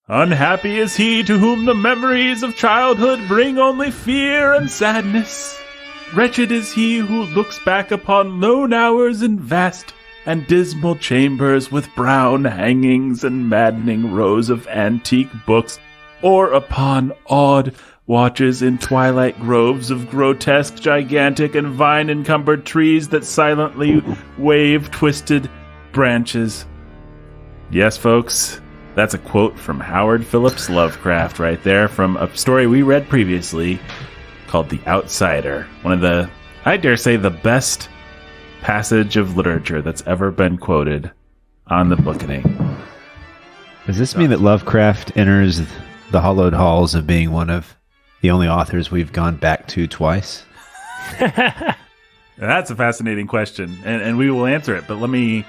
Unhappy is he to whom the memories of childhood bring only fear and sadness. Wretched is he who looks back upon lone hours in vast and dismal chambers with brown hangings and maddening rows of antique books, or upon odd watches in twilight groves of grotesque, gigantic, and vine-encumbered trees that silently wave twisted branches. Yes, folks, that's a quote from Howard Phillips Lovecraft right there, from a story we read previously called The Outsider. One of the, I dare say, the best passage of literature that's ever been quoted on the Bookening. Does this mean that Lovecraft enters the hallowed halls of being one of the only authors we've gone back to twice? That's a fascinating question, and we will answer it. But let me,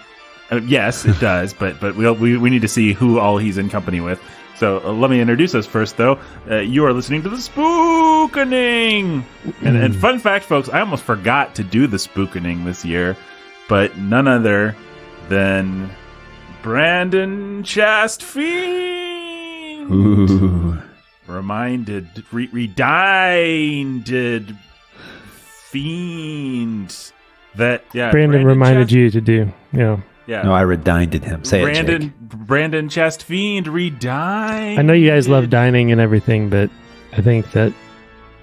yes, it does. But we need to see who all he's in company with. So let me introduce us first, though. You are listening to the Spookening, and fun fact, folks, I almost forgot to do the Spookening this year, but none other than Brandon Chastfiend. Ooh. Redinded fiend. That, yeah. Brandon reminded you to do, yeah. Yeah. No, I redinded him. Say it, Jake. Brandon Chastfiend redined. I know you guys love dining and everything, but I think that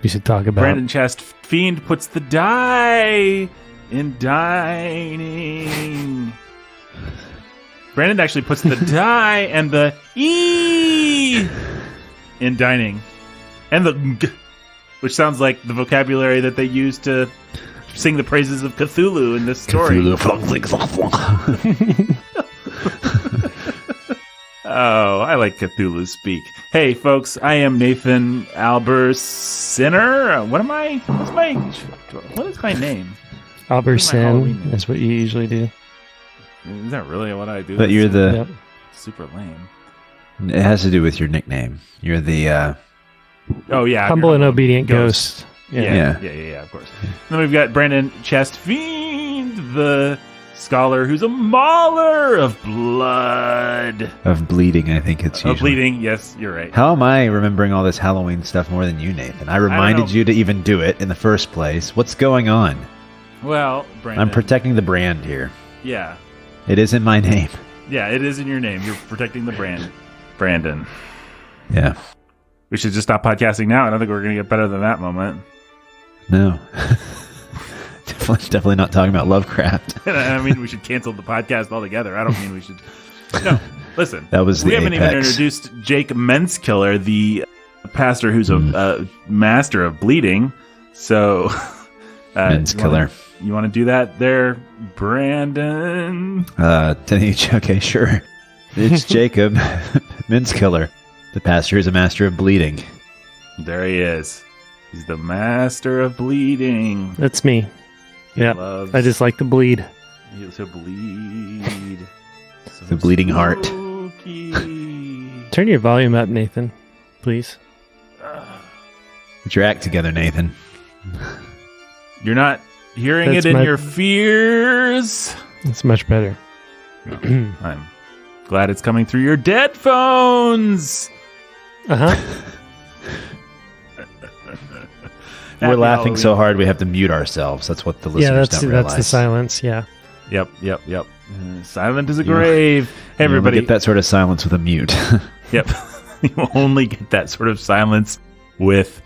we should talk about Brandon Chastfiend puts the die in dining. Brandon actually puts the die and the E in dining. And the G, which sounds like the vocabulary that they use to sing the praises of Cthulhu in this story. Oh, I like Cthulhu speak. Hey, folks, I am Nathan Albersinner. What is my name? Albersin. That's what you usually do. Is that really what I do? But you're the... Yep. Super lame. It has to do with your nickname. You're the... Oh, yeah. Humble and obedient ghost. Yeah, of course. Then we've got Brandon Chastfiend, the scholar who's a mauler of blood. Of bleeding, I think it's usually. Of bleeding, yes, you're right. How am I remembering all this Halloween stuff more than you, Nathan? I reminded you to even do it in the first place. What's going on? Well, Brandon. I'm protecting the brand here. Yeah. It is in my name. Yeah, it is in your name. You're protecting the brand. Brandon. Yeah. We should just stop podcasting now. I don't think we're going to get better than that moment. No. Definitely not talking about Lovecraft. I mean, we should cancel the podcast altogether. I don't mean we should. No, listen. That was the We haven't apex. even introduced Jake Menskiller, the pastor who's a master of bleeding. So, Menskiller. You want to do that there, Brandon? Okay, sure. It's Jacob Menskiller, the pastor who's a master of bleeding. There he is. He's the master of bleeding. That's me. Yeah, I just like to bleed. He loves to bleed. The bleeding heart. Turn your volume up, Nathan, please. Get your act together, Nathan. You're not hearing That's it in your fears. It's much better. I'm glad it's coming through your dead phones. Uh-huh. We're laughing so hard we have to mute ourselves. That's what the listeners don't realize. That's the silence, yeah. Yep. Silent as a grave. Hey, everybody. You get that sort of silence with a mute. Yep. You only get that sort of silence with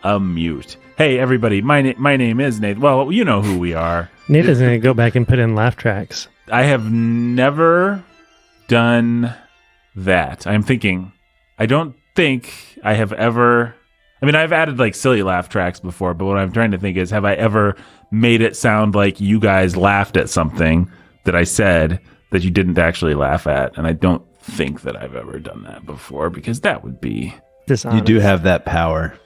a mute. Hey, everybody. My name is Nate. Well, you know who we are. Nate is going to go back and put in laugh tracks. I have never done that. I'm thinking. I don't think I have ever... I mean, I've added like silly laugh tracks before, but what I'm trying to think is, have I ever made it sound like you guys laughed at something that I said that you didn't actually laugh at? And I don't think that I've ever done that before, because that would be dishonest. You do have that power.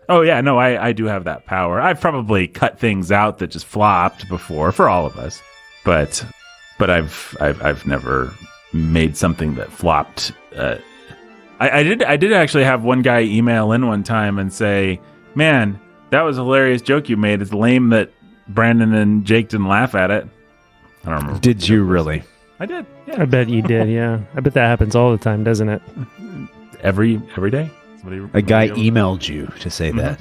Oh yeah, no, I do have that power. I've probably cut things out that just flopped before for all of us, but I've never made something that flopped. I did actually have one guy email in one time and say, "Man, that was a hilarious joke you made. It's lame that Brandon and Jake didn't laugh at it." I don't remember. Did you really? I did. Yeah. I bet you did, yeah. I bet that happens all the time, doesn't it? every day. A guy emailed you to say that.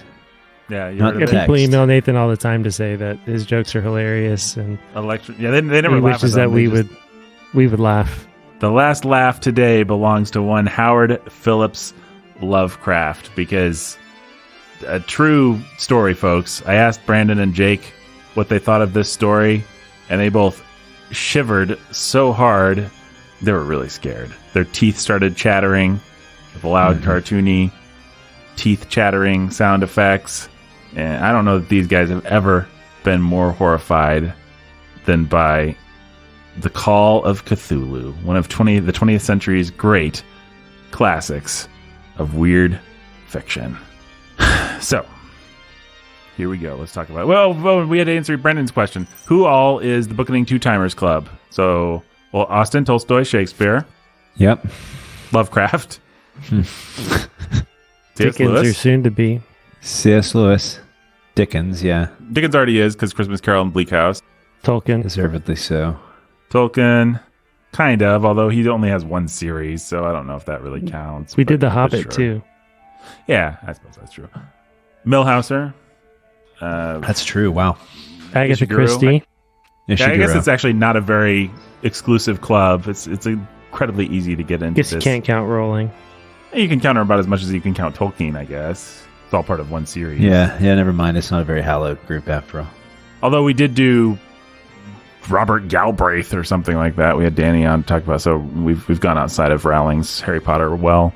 Yeah, you Not heard of Yeah, it. people email Nathan all the time to say that his jokes are hilarious, and Yeah, they never he laugh wishes at them. that we would laugh. The last laugh today belongs to one Howard Phillips Lovecraft, because a true story, folks. I asked Brandon and Jake what they thought of this story, and they both shivered so hard they were really scared. Their teeth started chattering with loud, cartoony teeth chattering sound effects. And I don't know that these guys have ever been more horrified than by the Call of Cthulhu, one of the 20th century's great classics of weird fiction. So, here we go. Let's talk about it. Well, we had to answer Brendan's question. Who all is the Bookening Two-Timers Club? So, Austin, Tolstoy, Shakespeare. Yep. Lovecraft. Dickens are soon to be. C.S. Lewis. Dickens, yeah. Dickens already is, because Christmas Carol and Bleak House. Tolkien. Deservedly so. Tolkien, kind of, although he only has one series, so I don't know if that really counts. We did The but Hobbit, sure. too. Yeah, I suppose that's true. Millhauser. That's true. Wow. Agatha Ishiguro. Christie. Yeah, I guess it's actually not a very exclusive club. It's incredibly easy to get into Guess this. you can't count Rowling. You can count her about as much as you can count Tolkien, I guess. It's all part of one series. Yeah, never mind. It's not a very hallowed group after all. Although we did do Robert Galbraith or something like that. We had Danny on to talk about. So we've gone outside of Rowling's Harry Potter. Well,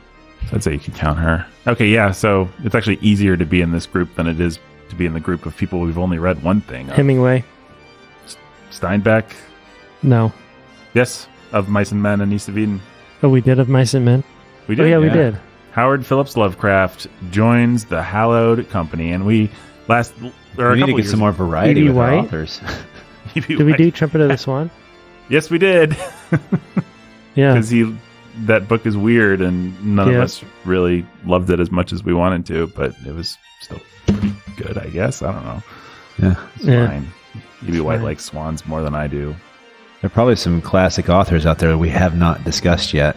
so I'd say you can count her. Okay, yeah. So it's actually easier to be in this group than it is to be in the group of people we've only read one thing of. Hemingway. Steinbeck. No. Yes, of Mice and Men and East of Eden. Oh, we did of Mice and Men? We did. Oh, yeah, we did. Howard Phillips Lovecraft joins the Hallowed Company, and we We need to get some more variety E.B. with our White? authors. Did we do Trumpet of the Swan? Yes, we did. Yeah. Because that book is weird, and none of us really loved it as much as we wanted to, but it was still pretty good, I guess. I don't know. Yeah. It's fine. E.B. White likes swans more than I do. There are probably some classic authors out there we have not discussed yet,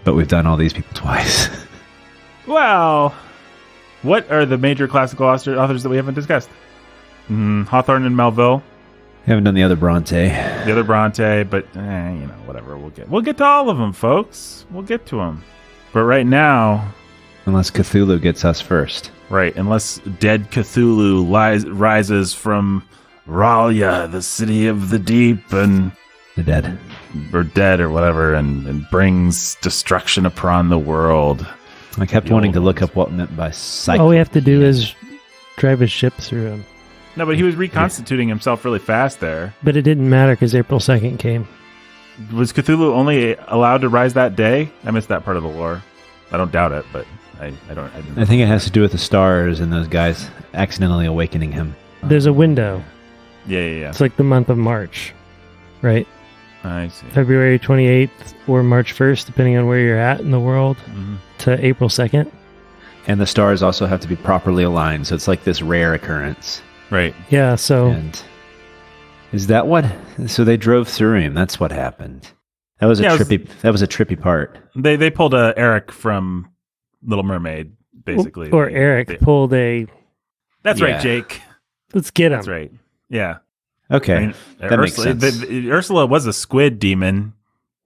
but we've done all these people twice. Well, what are the major classical authors that we haven't discussed? Hawthorne and Melville. Haven't done the other Bronte. The other Bronte, but whatever. We'll get to all of them, folks. We'll get to them. But right now, Unless Cthulhu gets us first. right, unless dead Cthulhu rises from Ralia, the city of the deep, and The dead. or dead or whatever, and brings destruction upon the world. I kept The wanting old to look ones. up what meant by psychic. All we have to do is drive his ship through him. No, but he was reconstituting himself really fast there. But it didn't matter because April 2nd came. Was Cthulhu only allowed to rise that day? I missed that part of the lore. I don't doubt it, but I didn't. I think it has to do with the stars and those guys accidentally awakening him. There's a window. Yeah. It's like the month of March, right? I see. February 28th or March 1st, depending on where you're at in the world, to April 2nd. And the stars also have to be properly aligned, so it's like this rare occurrence. Right. Yeah, so And is that what? So they drove through him. That's what happened. That was a trippy. That was a trippy part. They pulled a Eric from Little Mermaid, basically. or Eric pulled a. That's Yeah. right, Jake. Let's get him. That's right. Yeah. Okay, I mean, that makes sense. Ursula was a squid demon.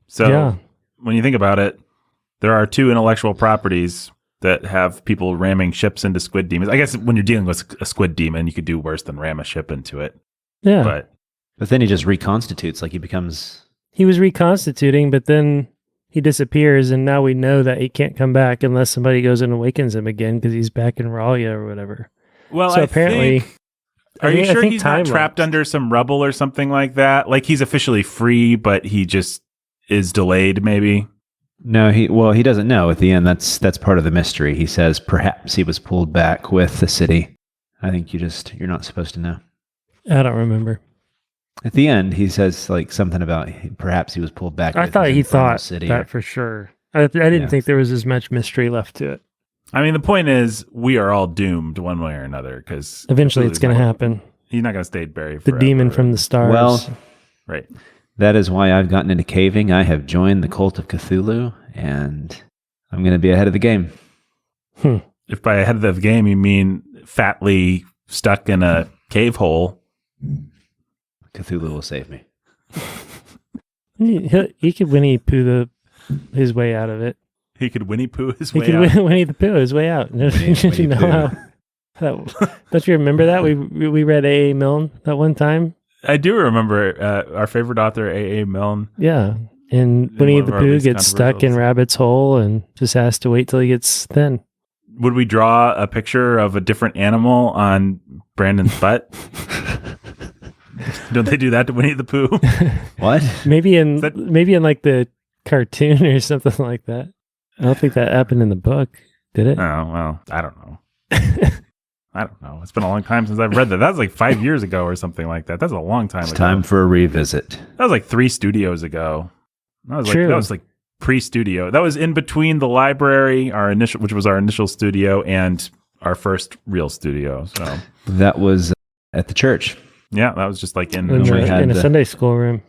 So Yeah. when you think about it, there are two intellectual properties that have people ramming ships into squid demons. I guess when you're dealing with a squid demon, you could do worse than ram a ship into it. Yeah. But then he just reconstitutes, like he becomes. He was reconstituting, but then he disappears, and now we know that he can't come back unless somebody goes and awakens him again because he's back in Ralia or whatever. well, So I apparently- think, are you I sure think he's not time trapped lapsed. under some rubble or something like that? Like he's officially free, but he just is delayed, maybe. No, he doesn't know. At the end, that's part of the mystery. He says perhaps he was pulled back with the city. I think you're not supposed to know. I don't remember. At the end, he says like something about perhaps he was pulled back. I with thought his he infernal thought city. that for sure. I didn't Yeah. think there was as much mystery left to it. I mean, the point is, we are all doomed one way or another because Eventually, it's going to happen. He's not going to stay buried The forever. demon from the stars. Well, Right. That is why I've gotten into caving. I have joined the cult of Cthulhu, and I'm going to be ahead of the game. If by ahead of the game you mean fatly stuck in a cave hole. Cthulhu will save me. He could Winnie Pooh his way out of it. He could Winnie Pooh his He way could out. Winnie the Pooh his way out. Did you know how? Don't you remember that? We read A.A. Milne that one time. I do remember our favorite author, A.A. Milne. Yeah. And Winnie the Pooh gets stuck in Rabbit's Hole and just has to wait till he gets thin. Would we draw a picture of a different animal on Brandon's butt? Don't they do that to Winnie the Pooh? What? Maybe in like the cartoon or something like that. I don't think that happened in the book, did it? Oh, well, I don't know. I don't know. It's been a long time since I've read that. That was like 5 years ago or something like that. That's a long time ago. Time for a revisit. That was like 3 studios ago. That True. was like pre-studio. That was in between the library, which was our initial studio, and our first real studio. So That was at the church. yeah, that was just like in a Sunday school room.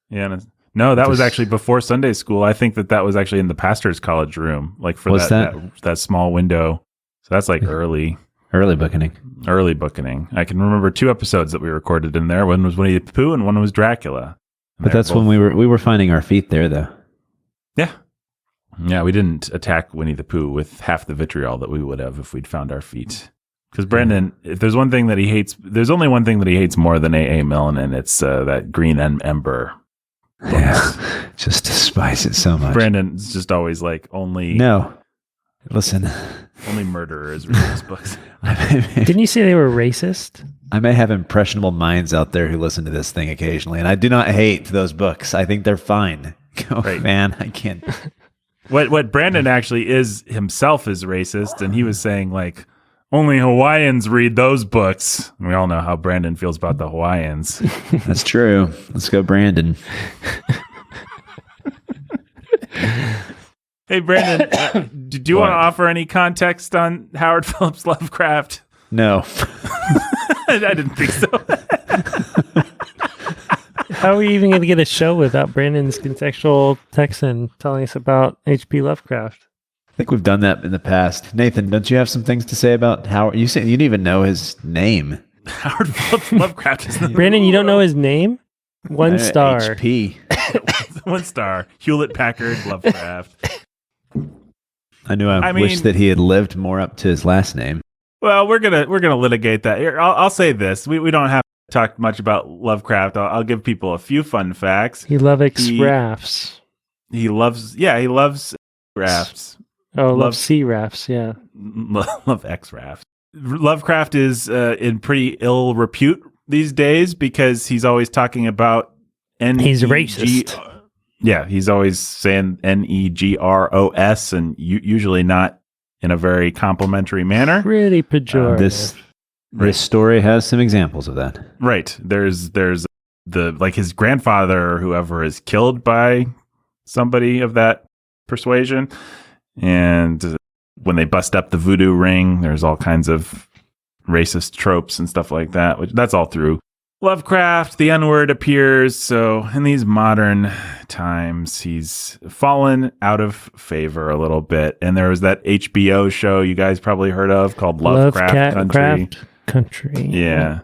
Yeah, no, that was actually before Sunday school. I think that was actually in the pastor's college room, like for that small window. So that's like early Bookening. I can remember 2 episodes that we recorded in there. One was Winnie the Pooh and one was Dracula. But that's when we were finding our feet there, though. Yeah, we didn't attack Winnie the Pooh with half the vitriol that we would have if we'd found our feet. Because Brandon, if there's one thing that he hates, there's only one thing that he hates more than A.A. Milne, and it's that Green Ember. Yeah, just despise it so much. Brandon's just always like No, listen. Only murderers read those books. Didn't you say they were racist? I may have impressionable minds out there who listen to this thing occasionally, and I do not hate those books. I think they're fine. Right. Man, I can't. What Brandon actually is himself is racist, and he was saying like only Hawaiians read those books. And we all know how Brandon feels about the Hawaiians. That's true. Let's go, Brandon. Hey, Brandon, do you want to offer any context on Howard Phillips Lovecraft? No. I didn't think so. How are we even going to get a show without Brandon's contextual text and telling us about H.P. Lovecraft? I think we've done that in the past. Nathan, don't you have some things to say about Howard? You said you didn't even know his name. Howard Phillips Lovecraft is the Brandon, you don't know his name? 1 star. HP. 1 star. Hewlett Packard Lovecraft. I wish that he had lived more up to his last name. Well, we're gonna litigate that. Here, I'll say this: we don't have to talk much about Lovecraft. I'll give people a few fun facts. He loves rafts. He loves rafts. Oh, love sea rafts. Yeah, love X rafts. Lovecraft is in pretty ill repute these days because he's always talking about he's racist. Yeah, he's always saying negros and usually not in a very complimentary manner. Pretty pejorative. This story has some examples of that. Right. There's his grandfather or whoever is killed by somebody of that persuasion. And when they bust up the voodoo ring, there's all kinds of racist tropes and stuff like that, which that's all through Lovecraft. The N-word appears. So in these modern times, he's fallen out of favor a little bit. And there was that HBO show you guys probably heard of called Lovecraft Country. Yeah.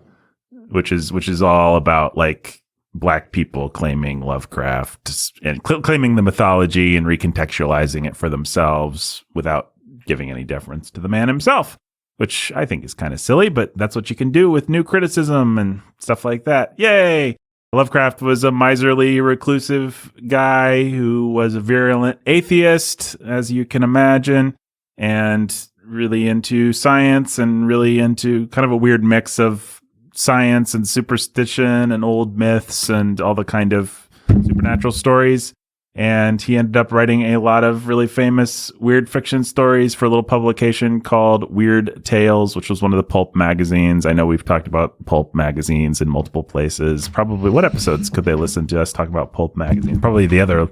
Which is all about like black people claiming Lovecraft and claiming the mythology and recontextualizing it for themselves without giving any deference to the man himself, which I think is kind of silly, but that's what you can do with new criticism and stuff like that. Yay! Lovecraft was a miserly, reclusive guy who was a virulent atheist, as you can imagine, and really into science and really into kind of a weird mix of science and superstition and old myths and all the kind of supernatural stories. And he ended up writing a lot of really famous weird fiction stories for a little publication called Weird Tales, which was one of the pulp magazines. I know we've talked about pulp magazines in multiple places. Probably what episodes could they listen to us talk about pulp magazines? Probably the other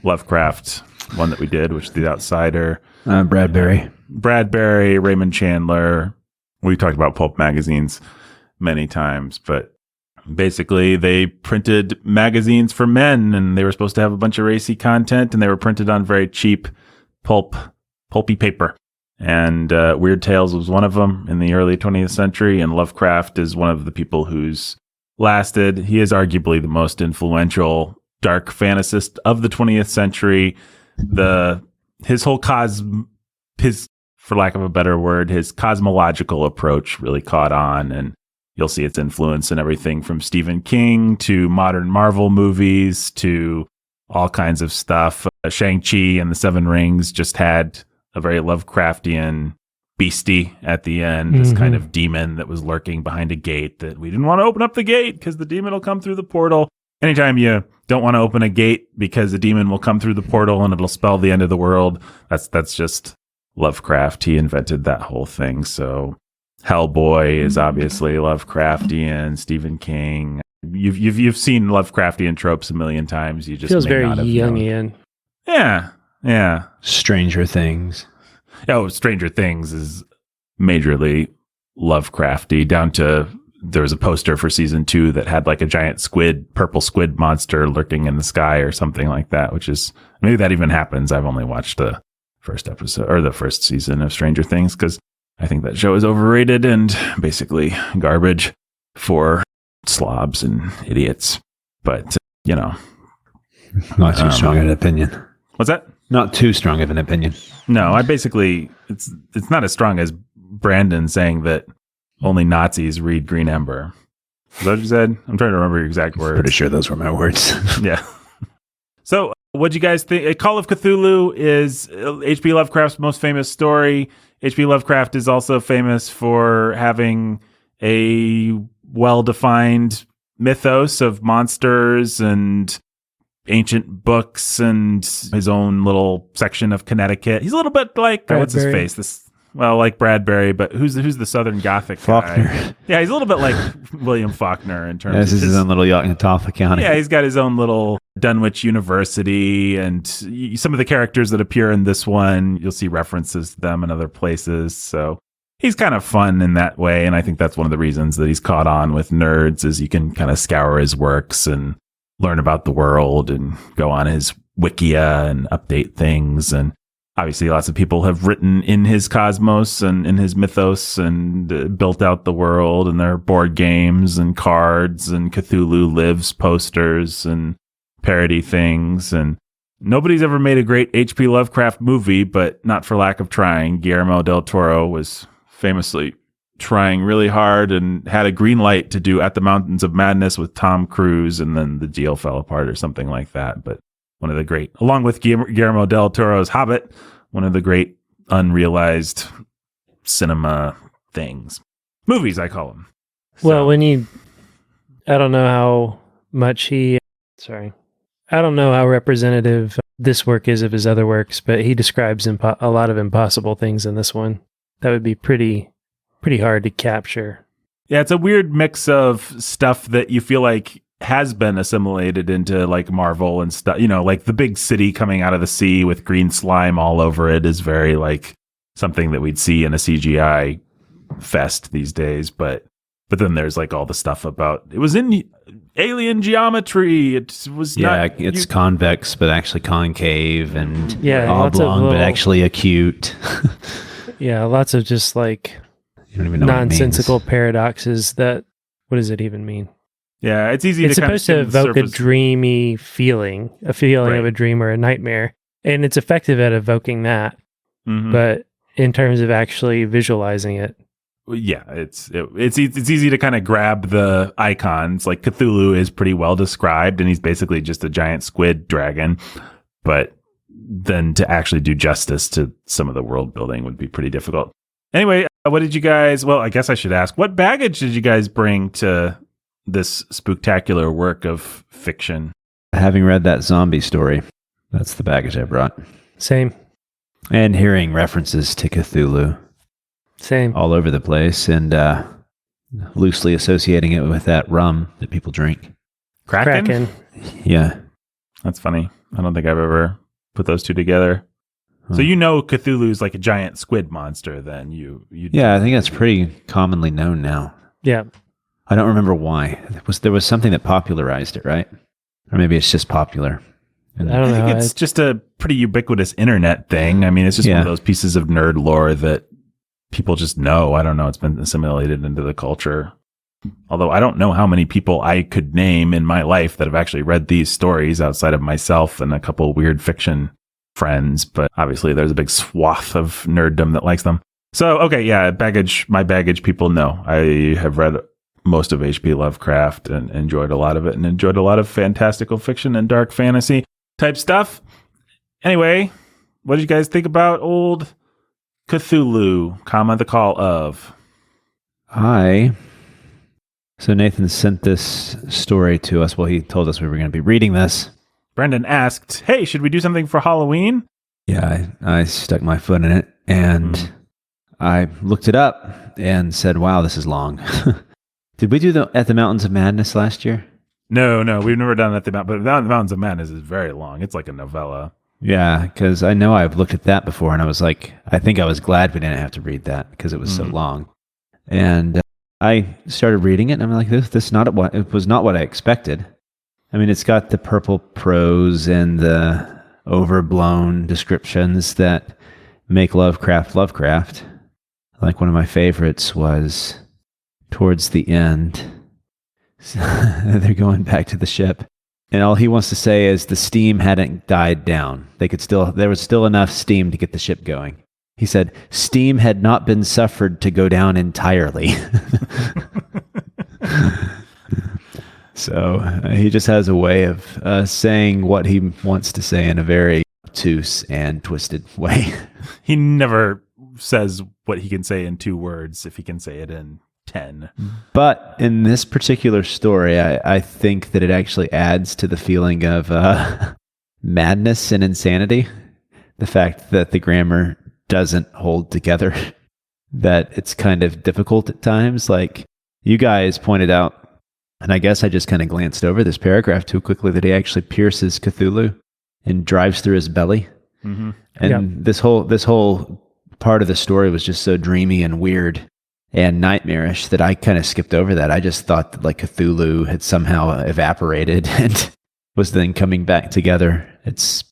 Lovecraft one that we did, which is The Outsider. Bradbury, Raymond Chandler. We talked about pulp magazines many times, but basically, they printed magazines for men, and they were supposed to have a bunch of racy content, and they were printed on very cheap pulp pulpy paper. And Weird Tales was one of them in the early 20th century, and Lovecraft is one of the people who's lasted. He is arguably the most influential dark fantasist of the 20th century. His whole for lack of a better word, his cosmological approach really caught on, and you'll see its influence in everything from Stephen King to modern Marvel movies to all kinds of stuff. Shang-Chi and the Seven Rings just had a very Lovecraftian beastie at the end, this kind of demon that was lurking behind a gate that we didn't want to open up the gate because the demon will come through the portal. Anytime you don't want to open a gate because the demon will come through the portal and it'll spell the end of the world, that's just Lovecraft. He invented that whole thing. So Hellboy is obviously Lovecraftian, Stephen King. You've seen Lovecraftian tropes a million times. You just feels may very not have Jungian. known. Yeah. Stranger Things. Oh, Stranger Things is majorly Lovecrafty, down to there was a poster for season 2 that had like a giant purple squid monster lurking in the sky or something like that, which is, maybe that even happens. I've only watched the first episode or the first season of Stranger Things because I think that show is overrated and basically garbage for slobs and idiots. But, Not too strong of an opinion. What's that? Not too strong of an opinion. No, it's not as strong as Brandon saying that only Nazis read Green Ember. Is that what you said? I'm trying to remember your exact words. Pretty sure those were my words. Yeah. So, what'd you guys think? Call of Cthulhu is H.P. Lovecraft's most famous story. H.P. Lovecraft is also famous for having a well-defined mythos of monsters and ancient books and his own little section of Connecticut. He's a little bit like what's his face? Like Bradbury, but who's the Southern Gothic Faulkner guy? Yeah, he's a little bit like William Faulkner in terms. This is his own little yacht in Tophet County. Yeah, he's got his own little Dunwich University, and some of the characters that appear in this one, you'll see references to them in other places. So he's kind of fun in that way, and I think that's one of the reasons that he's caught on with nerds, is you can kind of scour his works and learn about the world and go on his wikia and update things. And obviously lots of people have written in his cosmos and in his mythos and built out the world, and there are board games and cards and Cthulhu Lives posters and parody things. And nobody's ever made a great H.P. Lovecraft movie, but not for lack of trying. Guillermo del Toro was famously trying really hard and had a green light to do At the Mountains of Madness with Tom Cruise, and then the deal fell apart or something like that. But one of the great, along with Guillermo del Toro's Hobbit, one of the great unrealized cinema movies, I call them. Well, I don't know how representative this work is of his other works, but he describes a lot of impossible things in this one. That would be pretty hard to capture. Yeah, it's a weird mix of stuff that you feel like has been assimilated into like Marvel and stuff. Like the big city coming out of the sea with green slime all over it is very like something that we'd see in a CGI fest these days. But then there's like all the stuff about it was in alien geometry. It was it's convex but actually concave, and oblong but actually acute. Yeah, lots of just like you don't even know nonsensical paradoxes that, what does it even mean? Yeah, it's easy it's to supposed to evoke a dreamy feeling, of a dream or a nightmare. And it's effective at evoking that. Mm-hmm. But in terms of actually visualizing it. Yeah, it's easy to kind of grab the icons. Like Cthulhu is pretty well described, and he's basically just a giant squid dragon. But then to actually do justice to some of the world building would be pretty difficult. Anyway, what did you guys, I guess I should ask, what baggage did you guys bring to this spooktacular work of fiction? Having read that zombie story, that's the baggage I brought. Same. And hearing references to Cthulhu. Same. All over the place, and loosely associating it with that rum that people drink. Kraken? Yeah. That's funny. I don't think I've ever put those two together. Huh. So Cthulhu's like a giant squid monster then. Yeah, I think that's pretty commonly known now. Yeah. I don't remember why. There was something that popularized it, right? Or maybe it's just popular. I don't know. I think it's just a pretty ubiquitous internet thing. I mean, it's just one of those pieces of nerd lore that people just know. I don't know. It's been assimilated into the culture. Although I don't know how many people I could name in my life that have actually read these stories outside of myself and a couple of weird fiction friends. But obviously there's a big swath of nerddom that likes them. So, okay, yeah, my baggage people know. I have read most of H.P. Lovecraft and enjoyed a lot of it and enjoyed a lot of fantastical fiction and dark fantasy type stuff. Anyway, what did you guys think about old Cthulhu, the Call of? So Nathan sent this story to us. Well, he told us we were going to be reading this. Brendan asked, hey, should we do something for Halloween? Yeah, I stuck my foot in it and I looked it up and said, wow, this is long. Did we do At the Mountains of Madness last year? No, we've never done At the Mountains, but The Mountains of Madness is very long. It's like a novella. Yeah, because I know I've looked at that before, and I was like, I think I was glad we didn't have to read that because it was so long. And I started reading it, and I'm like, this it was not what I expected. I mean, it's got the purple prose and the overblown descriptions that make Lovecraft. Like one of my favorites was towards the end. They're going back to the ship. And all he wants to say is the steam hadn't died down. There was still enough steam to get the ship going. He said, steam had not been suffered to go down entirely. So he just has a way of saying what he wants to say in a very obtuse and twisted way. He never says what he can say in 2 words if he can say it in 10. But in this particular story, I think that it actually adds to the feeling of madness and insanity. The fact that the grammar doesn't hold together, that it's kind of difficult at times. Like you guys pointed out, and I guess I just kind of glanced over this paragraph too quickly, that he actually pierces Cthulhu and drives through his belly. Mm-hmm. And this whole part of the story was just so dreamy and weird and nightmarish that I kind of skipped over that. I just thought that like Cthulhu had somehow evaporated and was then coming back together. It's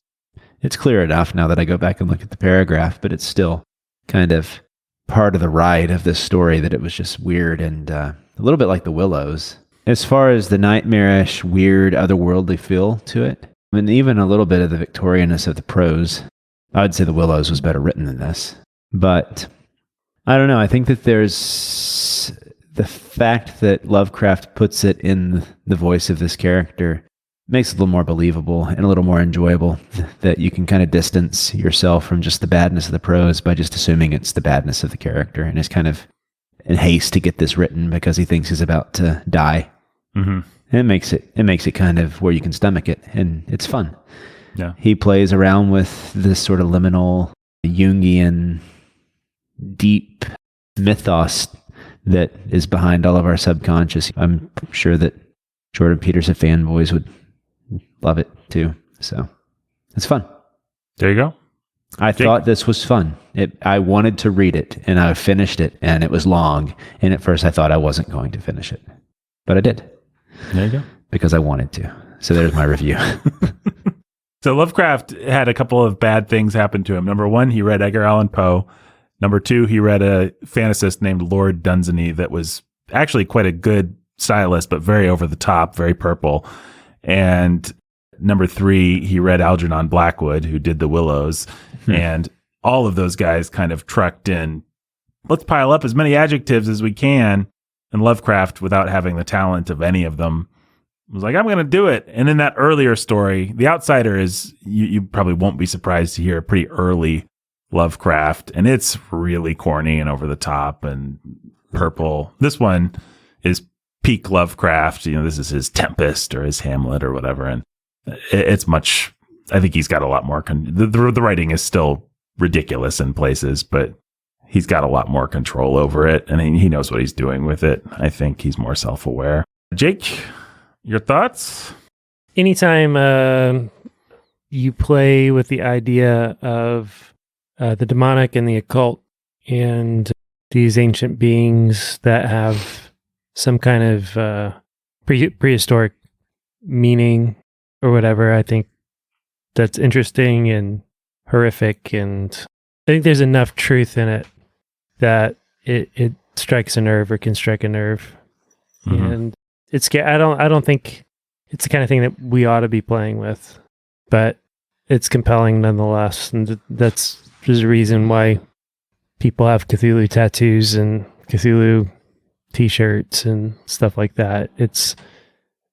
clear enough now that I go back and look at the paragraph, but it's still kind of part of the ride of this story that it was just weird and a little bit like The Willows. As far as the nightmarish, weird, otherworldly feel to it, and even a little bit of the Victorianness of the prose, I would say The Willows was better written than this. But I don't know. I think that there's the fact that Lovecraft puts it in the voice of this character makes it a little more believable and a little more enjoyable, that you can kind of distance yourself from just the badness of the prose by just assuming it's the badness of the character and is kind of in haste to get this written because he thinks he's about to die. Mm-hmm. And it makes it kind of where you can stomach it, and it's fun. Yeah. He plays around with this sort of liminal Jungian deep mythos that is behind all of our subconscious. I'm sure that Jordan Peterson fanboys would love it too. So it's fun. There you go. I thought this was fun. I wanted to read it, and I finished it, and it was long. And at first I thought I wasn't going to finish it, but I did. There you go. Because I wanted to. So there's my review. So Lovecraft had a couple of bad things happen to him. Number 1, he read Edgar Allan Poe. Number 2, he read a fantasist named Lord Dunsany that was actually quite a good stylist, but very over the top, very purple. And number 3, he read Algernon Blackwood, who did The Willows. And all of those guys kind of trucked in, let's pile up as many adjectives as we can. And Lovecraft, without having the talent of any of them, was like, I'm going to do it. And in that earlier story, The Outsider is, you probably won't be surprised to hear, a pretty early Lovecraft, and it's really corny and over the top and purple. This one is peak Lovecraft. This is his Tempest or his Hamlet or whatever, and it's much. I think he's got a lot more. The writing is still ridiculous in places, but he's got a lot more control over it, and he knows what he's doing with it. I think he's more self-aware. Jake, your thoughts? Anytime you play with the idea of the demonic and the occult and these ancient beings that have some kind of prehistoric meaning or whatever, I think that's interesting and horrific, and I think there's enough truth in it that it strikes a nerve or can strike a nerve. And it's I don't think it's the kind of thing that we ought to be playing with, but it's compelling nonetheless, and that's there's a reason why people have Cthulhu tattoos and Cthulhu t-shirts and stuff like that. It's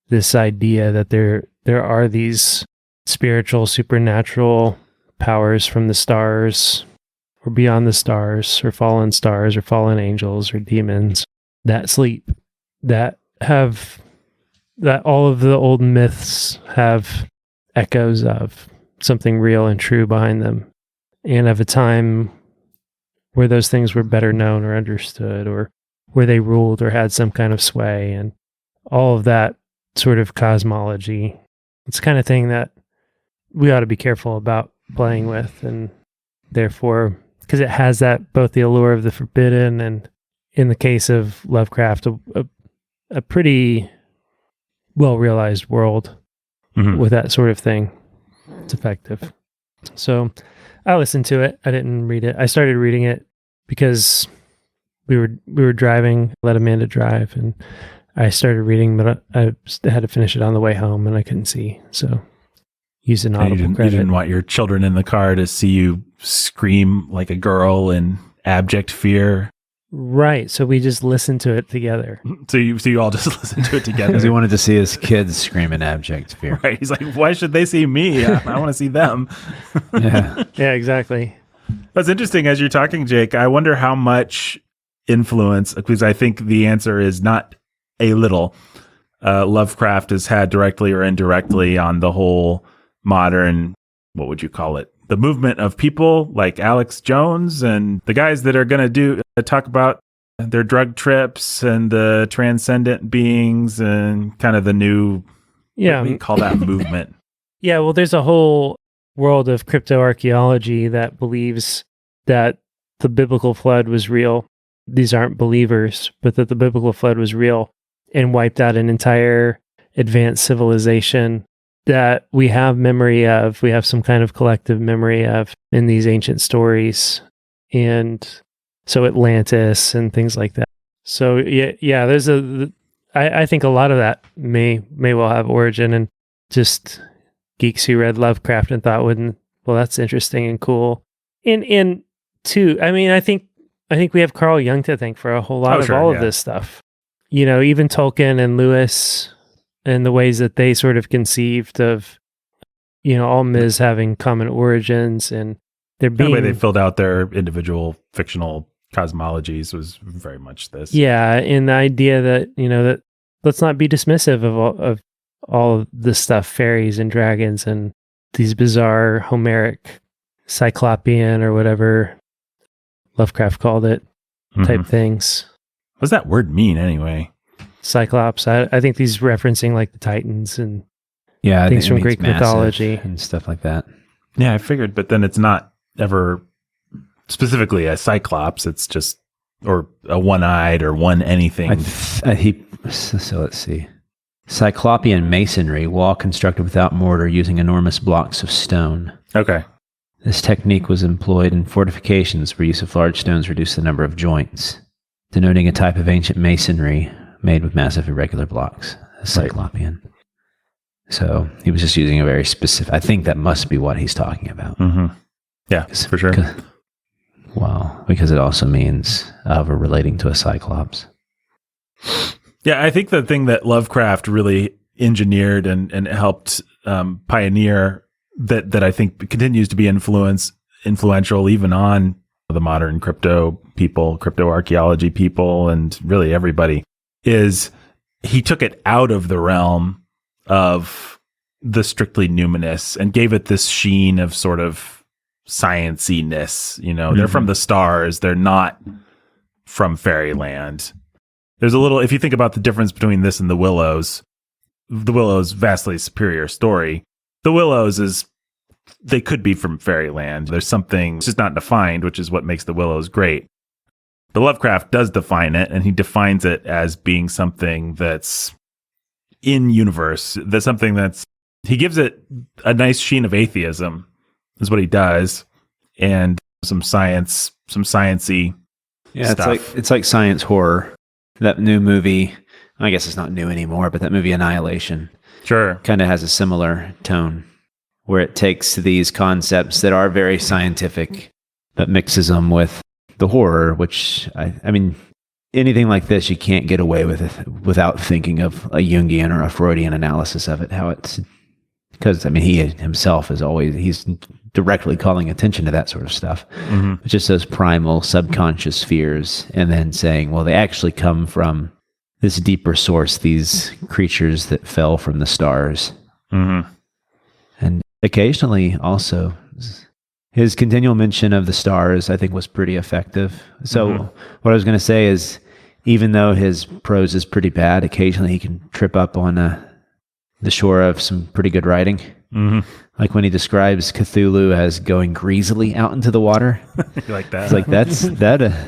this idea that there are these spiritual, supernatural powers from the stars or beyond the stars or fallen angels or demons that sleep, that all of the old myths have echoes of something real and true behind them, and of a time where those things were better known or understood, or where they ruled or had some kind of sway, and all of that sort of cosmology. It's the kind of thing that we ought to be careful about playing with, and therefore, because it has that both the allure of the forbidden, and in the case of Lovecraft, a pretty well-realized world with that sort of thing. It's effective. So I listened to it. I didn't read it. I started reading it because we were driving, let Amanda drive, and I started reading, but I had to finish it on the way home, and I couldn't see. So used an Audible credit. You didn't want your children in the car to see you scream like a girl in abject fear. Right. So we just listened to it together. So you all just listened to it together. Because he wanted to see his kids scream in abject fear. Right. He's like, why should they see me? I want to see them. Yeah. Yeah, exactly. That's interesting. As you're talking, Jake, I wonder how much influence, because I think the answer is not a little. Lovecraft has had directly or indirectly on the whole modern, what would you call it? The movement of people like Alex Jones and the guys that are going to talk about their drug trips and the transcendent beings and kind of the new, what do we call that movement? Yeah, well, there's a whole world of cryptoarchaeology that believes that the biblical flood was real. These aren't believers, but that the biblical flood was real and wiped out an entire advanced civilization that we have memory of. We have some kind of collective memory of in these ancient stories. And so Atlantis and things like that. So yeah, there's I think a lot of that may well have origin in just geeks who read Lovecraft and thought, well, that's interesting and cool. And two, I mean, I think we have Carl Jung to thank for a whole lot of this stuff. You know, even Tolkien and Lewis and the ways that they sort of conceived of, you know, all myths having common origins, and they're being... The way they filled out their individual fictional cosmologies was very much this. Yeah, and the idea that, you know, that let's not be dismissive of all of this stuff, fairies and dragons and these bizarre Homeric, Cyclopean or whatever Lovecraft called it, type things. What does that word mean anyway? Cyclops. I think he's referencing like the Titans and things from Greek mythology and stuff like that. Yeah, I figured, but then it's not ever specifically a Cyclops. It's just, or a one-eyed or one anything. So let's see. Cyclopean masonry, wall constructed without mortar using enormous blocks of stone. Okay. This technique was employed in fortifications where use of large stones reduced the number of joints, denoting a type of ancient masonry made with massive irregular blocks, Cyclopean. Right. So he was just using a very specific... I think that must be what he's talking about. Yeah, for sure. Because it also means of or relating to a Cyclops. Yeah, I think the thing that Lovecraft really engineered and helped pioneer that I think continues to be influential even on the modern crypto people, cryptoarchaeology people, and really everybody, is he took it out of the realm of the strictly numinous and gave it this sheen of sort of sciency-ness. You know, they're from the stars. They're not from fairyland. There's a little, if you think about the difference between this and the Willows vastly superior story. The Willows they could be from fairyland. There's something, it's just not defined, which is what makes the Willows great. But Lovecraft does define it, and he defines it as being something that's in universe. That's something that's, he gives it a nice sheen of atheism, is what he does, and some sciencey stuff. It's like science horror. That new movie, I guess it's not new anymore, but that movie Annihilation Sure. kind of has a similar tone, where it takes these concepts that are very scientific, but mixes them with the horror, which, I mean, anything like this, you can't get away with it without thinking of a Jungian or a Freudian analysis of it, how it's, because, I mean, he himself he's directly calling attention to that sort of stuff. Mm-hmm. It's just those primal subconscious fears, and then saying, well, they actually come from this deeper source, these creatures that fell from the stars. Mm-hmm. And occasionally also his continual mention of the stars, I think, was pretty effective. So what I was going to say is, even though his prose is pretty bad, occasionally he can trip up on the shore of some pretty good writing. Mm-hmm. Like when he describes Cthulhu as going greasily out into the water. You like that? It's like,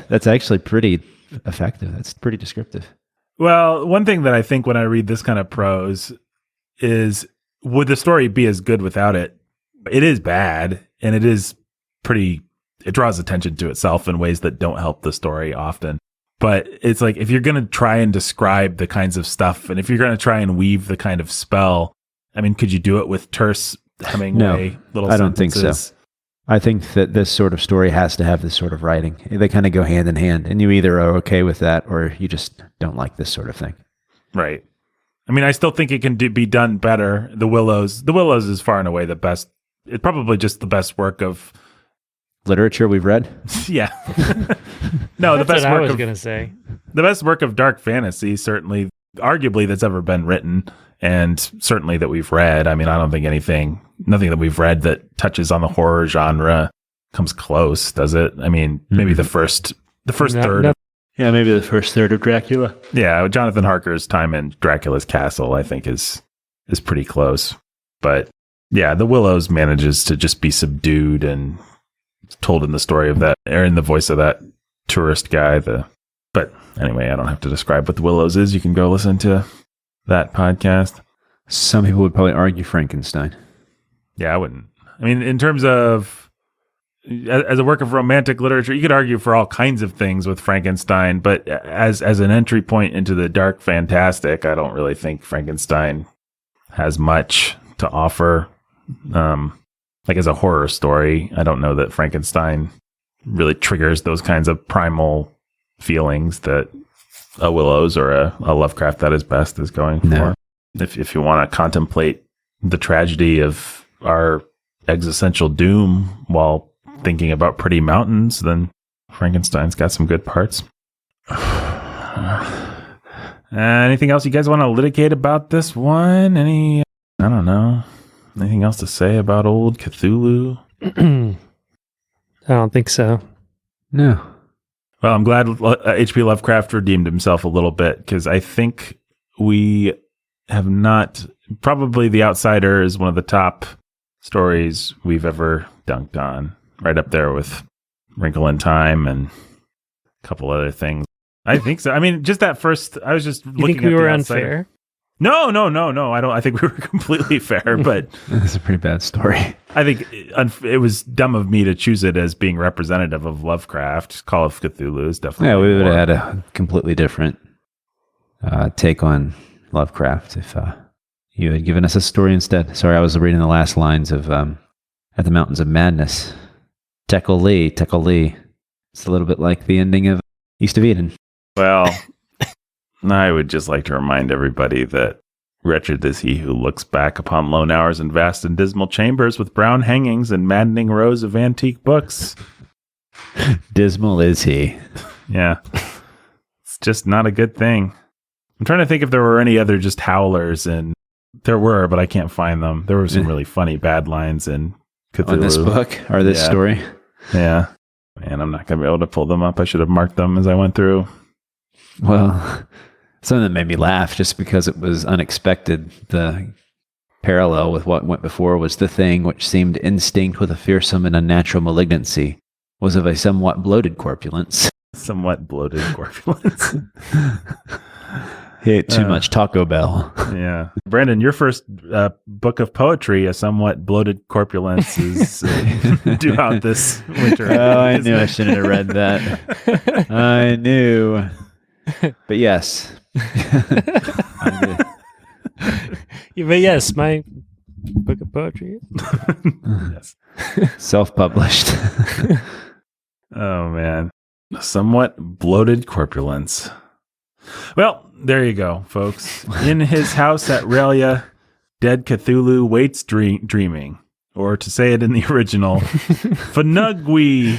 that's actually pretty effective. That's pretty descriptive. Well, one thing that I think when I read this kind of prose is, would the story be as good without it? It is bad, and it is it draws attention to itself in ways that don't help the story often. But it's like, if you're going to try and describe the kinds of stuff, and if you're going to try and weave the kind of spell, I mean, could you do it with terse Hemingway little I don't think sentences? so. I think that this sort of story has to have this sort of writing. They kind of go hand in hand, and you either are okay with that or you just don't like this sort of thing. Right. I mean, I still think it can be done better. The Willows is far and away the best. It's probably just the best work of literature we've read. Yeah. No, the best what I work was of going to say. the best work of dark fantasy, certainly, arguably, that's ever been written, and certainly that we've read. I mean, I don't think nothing that we've read that touches on the horror genre comes close, does it? I mean, maybe the first third. Yeah, maybe the first third of Dracula. Yeah, Jonathan Harker's time in Dracula's Castle, I think, is pretty close. But yeah, The Willows manages to just be subdued and told in the story of that, or in the voice of that tourist guy. But anyway, I don't have to describe what The Willows is. You can go listen to that podcast. Some people would probably argue Frankenstein. Yeah, I wouldn't. I mean, in terms of as a work of romantic literature, you could argue for all kinds of things with Frankenstein, but as an entry point into the dark fantastic, I don't really think Frankenstein has much to offer. Like as a horror story, I don't know that Frankenstein really triggers those kinds of primal feelings that a Willows or a Lovecraft that is best is going for. No. If you want to contemplate the tragedy of our existential doom while thinking about pretty mountains, then Frankenstein's got some good parts. Anything else you guys want to litigate about this one? I don't know. Anything else to say about old Cthulhu? I don't think so. No. Well, I'm glad H.P. Lovecraft redeemed himself a little bit, because I think we have not... Probably The Outsider is one of the top stories we've ever dunked on. Right up there with Wrinkle in Time and a couple other things. I think so. I mean, just that first... I was just looking think we at were The Outsider. unfair? No. I think we were completely fair, but That's a pretty bad story. I think it was dumb of me to choose it as being representative of Lovecraft. Call of Cthulhu is definitely... Yeah, we would more. have had a completely different take on Lovecraft if you had given us a story instead. Sorry, I was reading the last lines of At the Mountains of Madness. Tekel Lee. It's a little bit like the ending of East of Eden. Well, I would just like to remind everybody that wretched is he who looks back upon lone hours in vast and dismal chambers with brown hangings and maddening rows of antique books. Dismal is he. Yeah. It's just not a good thing. I'm trying to think if there were any other just howlers, and there were, but I can't find them. There were some really funny bad lines in Cthulhu. On this book or this story? Yeah. Man, I'm not going to be able to pull them up. I should have marked them as I went through. Well, something that made me laugh just because it was unexpected. The parallel with what went before was the thing which seemed instinct with a fearsome and unnatural malignancy was of a somewhat bloated corpulence. Somewhat bloated corpulence. He ate too much Taco Bell. Yeah. Brandon, your first book of poetry, A Somewhat Bloated Corpulence, is due out this winter. Oh, I knew I shouldn't have read that. I knew. But yes. But yes, my book of poetry. Yes. Self-published. Oh, man. A Somewhat Bloated Corpulence. Well, there you go, folks. In his house at Relia, dead Cthulhu waits dreaming. Or to say it in the original, Fanugwi,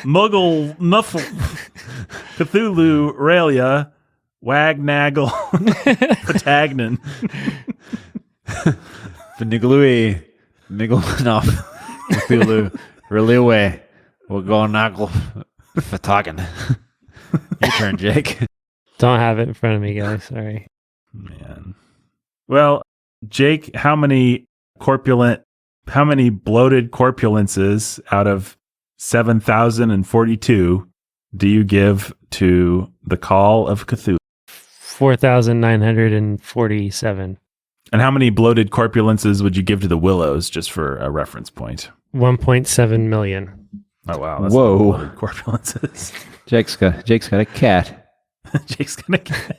Muggle, Nuffle, Cthulhu, Relia, Wagnaggle, Patagnan. Faniglui, Migglenoff, Cthulhu, Reliwe, Wagonaggle, Fatagan. Your turn, Jake. Don't have it in front of me, guys. Sorry. Man. Well, Jake, how many bloated corpulences out of 7,042 do you give to the Call of Cthulhu? 4,947. And how many bloated corpulences would you give to the Willows, just for a reference point? 1.7 million. Oh, wow. That's Whoa. bloated corpulences. Jake's got a cat. Jake's gonna get.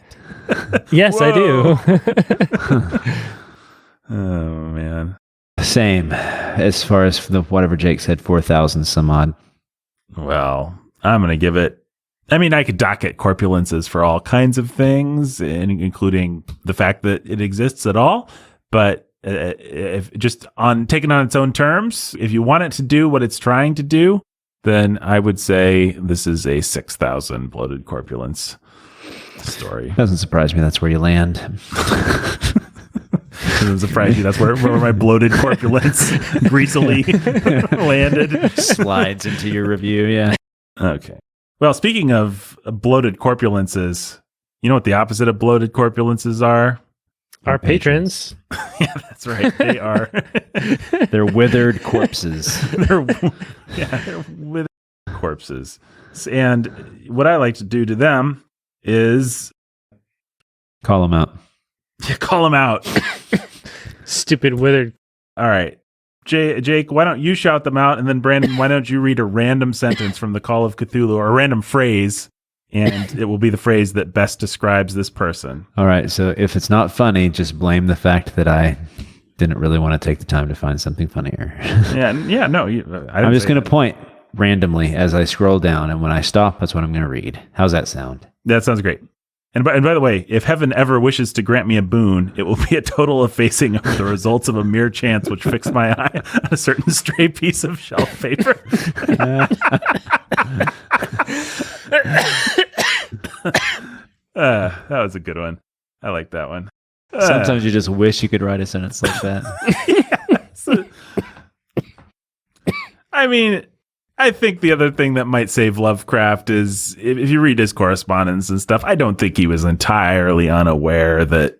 Yes, I do. Oh, man. Same, as far as whatever Jake said, 4,000 some odd. Well, I'm going to give it. I mean, I could docket corpulences for all kinds of things, including the fact that it exists at all. But if just taken on its own terms, if you want it to do what it's trying to do, then I would say this is a 6,000 bloated corpulence story. Doesn't surprise me that's where you land. Doesn't surprise you. That's where my bloated corpulence greasily landed. Slides into your review, yeah. Okay. Well, speaking of bloated corpulences, you know what the opposite of bloated corpulences are? Our patrons. Yeah, that's right. They are. They're withered corpses. they're withered corpses. And what I like to do to them is Call them out. call them out. Stupid withered. All right. Jake, why don't you shout them out? And then Brandon, why don't you read a random sentence from the Call of Cthulhu, or a random phrase, and it will be the phrase that best describes this person. All right. So if it's not funny, just blame the fact that I didn't really want to take the time to find something funnier. No. I'm just going to point randomly as I scroll down, and when I stop, that's what I'm going to read. How's that sound? That sounds great. And by the way, if heaven ever wishes to grant me a boon, it will be a total effacing of the results of a mere chance which fixed my eye on a certain stray piece of shelf paper. That was a good one. I like that one. Sometimes you just wish you could write a sentence like that. I mean, I think the other thing that might save Lovecraft is if you read his correspondence and stuff, I don't think he was entirely unaware that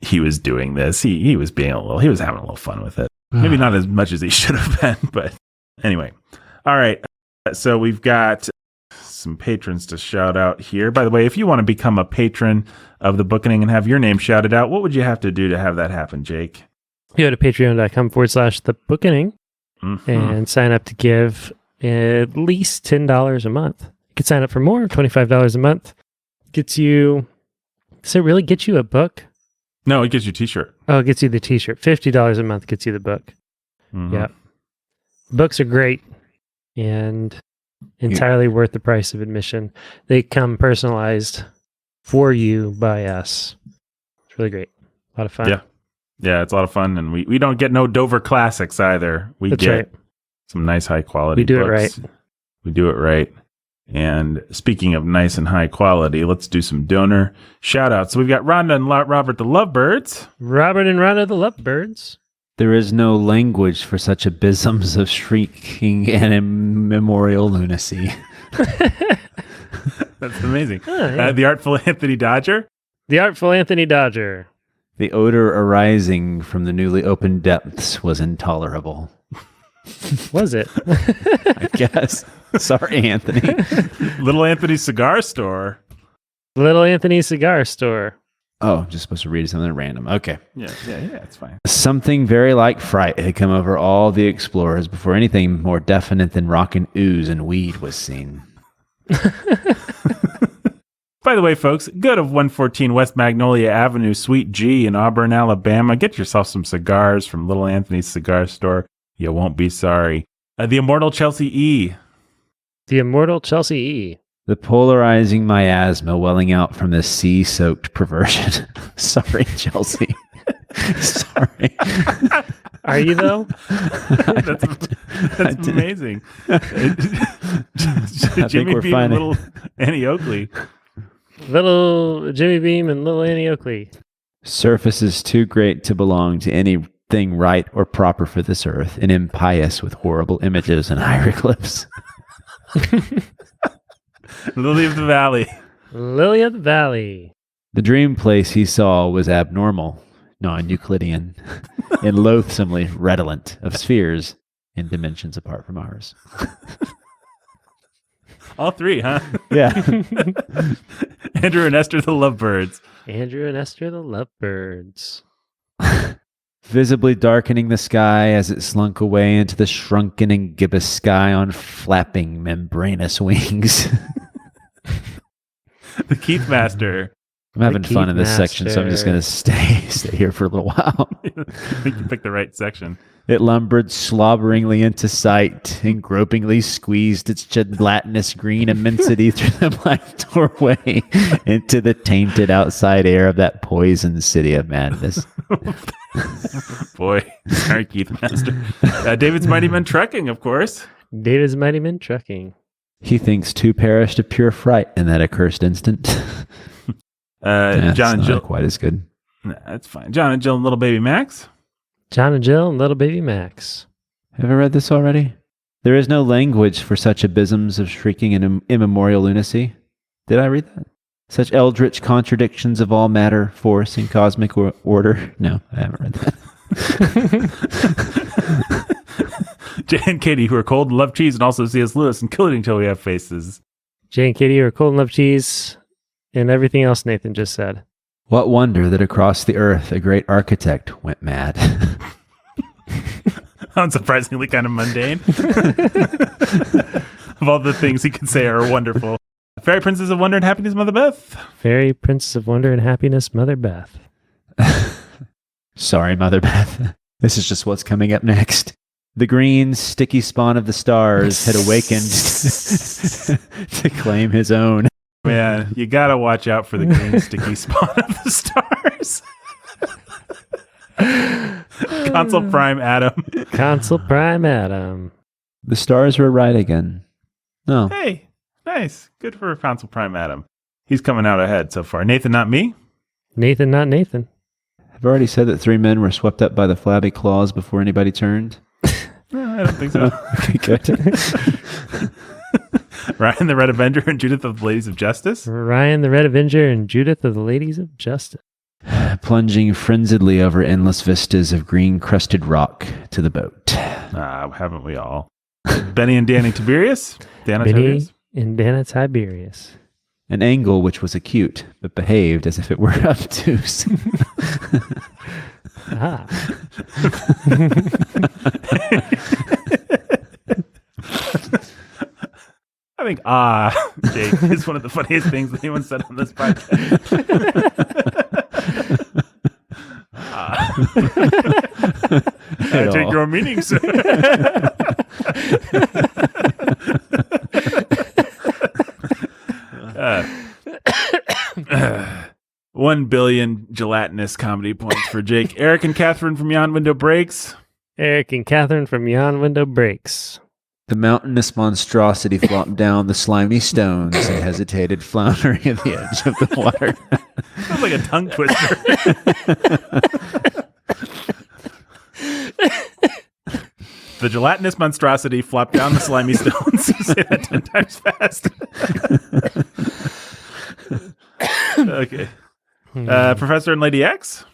he was doing this. He was having a little fun with it. Maybe not as much as he should have been, but anyway. All right. So we've got some patrons to shout out here. By the way, if you want to become a patron of the Bookening and have your name shouted out, what would you have to do to have that happen, Jake? You go to patreon.com/thebookening and sign up to give at least $10 a month. You could sign up for more, $25 a month. Does it really get you a book? No, it gives you a t-shirt. Oh, it gets you the t-shirt. $50 a month gets you the book. Mm-hmm. Yeah. Books are great and entirely worth the price of admission. They come personalized for you by us. It's really great. A lot of fun. Yeah, it's a lot of fun. And we don't get no Dover classics either. That's right. Some nice high quality We do books. it right. We do it right. And speaking of nice and high quality, let's do some donor shout outs. So we've got Rhonda and Robert the Lovebirds. Robert and Rhonda the Lovebirds. There is no language for such abysms of shrieking and immemorial lunacy. That's amazing. Oh, yeah. The Artful Anthony Dodger. The Artful Anthony Dodger. The odor arising from the newly opened depths was intolerable. Was it? I guess. Sorry, Anthony. Little Anthony's Cigar Store. Little Anthony's Cigar Store. Oh, I'm just supposed to read something random. Okay. Yeah, it's fine. Something very like fright had come over all the explorers before anything more definite than rockin' ooze and weed was seen. By the way, folks, go to 114 West Magnolia Avenue, Suite G in Auburn, Alabama. Get yourself some cigars from Little Anthony's Cigar Store. You won't be sorry. The Immortal Chelsea E. The Immortal Chelsea E. The polarizing miasma welling out from this sea-soaked perversion. Sorry, Chelsea. Sorry. Are you, though? That's amazing. Jimmy Beam and Little Annie Oakley. Little Jimmy Beam and Little Annie Oakley. Surface is too great to belong to anything right or proper for this earth, and impious with horrible images and hieroglyphs. Lily of the Valley. Lily of the Valley. The dream place he saw was abnormal, non-Euclidean, and loathsomely redolent of spheres in dimensions apart from ours. All three, huh? Yeah. Andrew and Esther the Lovebirds. Andrew and Esther the Lovebirds. Visibly darkening the sky as it slunk away into the shrunken and gibbous sky on flapping membranous wings. The Keith Master. I'm having fun in this section, so I'm just going to stay here for a little while. I think you picked the right section. It lumbered slobberingly into sight and gropingly squeezed its gelatinous green immensity through the black doorway into the tainted outside air of that poisoned city of madness. Boy, sorry, Keith Master. David's Mighty Men Trucking, of course. David's Mighty Men Trucking. He thinks two perished of pure fright in that accursed instant. John and Jill. Not quite as good. Nah, that's fine. John and Jill and Little Baby Max. John and Jill and Little Baby Max. Have I read this already? There is no language for such abysms of shrieking and immemorial lunacy. Did I read that? Such eldritch contradictions of all matter, force, and cosmic order. No, I haven't read that. Jay and Katie, who are cold and love cheese, and also C.S. Lewis and Kill It Until We Have Faces. Jay and Katie are cold and love cheese, and everything else Nathan just said. What wonder that across the earth a great architect went mad. Unsurprisingly kind of mundane. Of all the things he could say are wonderful. Fairy Princess of Wonder and Happiness, Mother Beth. Fairy Princess of Wonder and Happiness, Mother Beth. Sorry, Mother Beth. This is just what's coming up next. The green, sticky spawn of the stars had awakened to claim his own. Man, you gotta watch out for the green, sticky spawn of the stars. Consul Prime Adam. Consul Prime Adam. The stars were right again. No. Hey, nice. Good for Consul Prime Adam. He's coming out ahead so far. Nathan, not me? Nathan, not Nathan. I've already said that 3 men were swept up by the flabby claws before anybody turned. No, I don't think so. Okay, good. Ryan the Red Avenger and Judith of the Ladies of Justice. Ryan the Red Avenger and Judith of the Ladies of Justice. Plunging frenziedly over endless vistas of green-crusted rock to the boat. Haven't we all? Benny and Danny Tiberius. Benny and Dana Tiberius. An angle which was acute, but behaved as if it were obtuse. Ah. I think Jake is one of the funniest things that anyone said on this podcast. I take your meaning, sir. 1 billion gelatinous comedy points for Jake. Eric and Catherine from Yon Window Breaks. Eric and Catherine from Yon Window Breaks. The mountainous monstrosity flopped down the slimy stones and hesitated, floundering at the edge of the water. Sounds like a tongue twister. The gelatinous monstrosity flopped down the slimy stones. Say that 10 times fast. Okay. Professor and Lady X.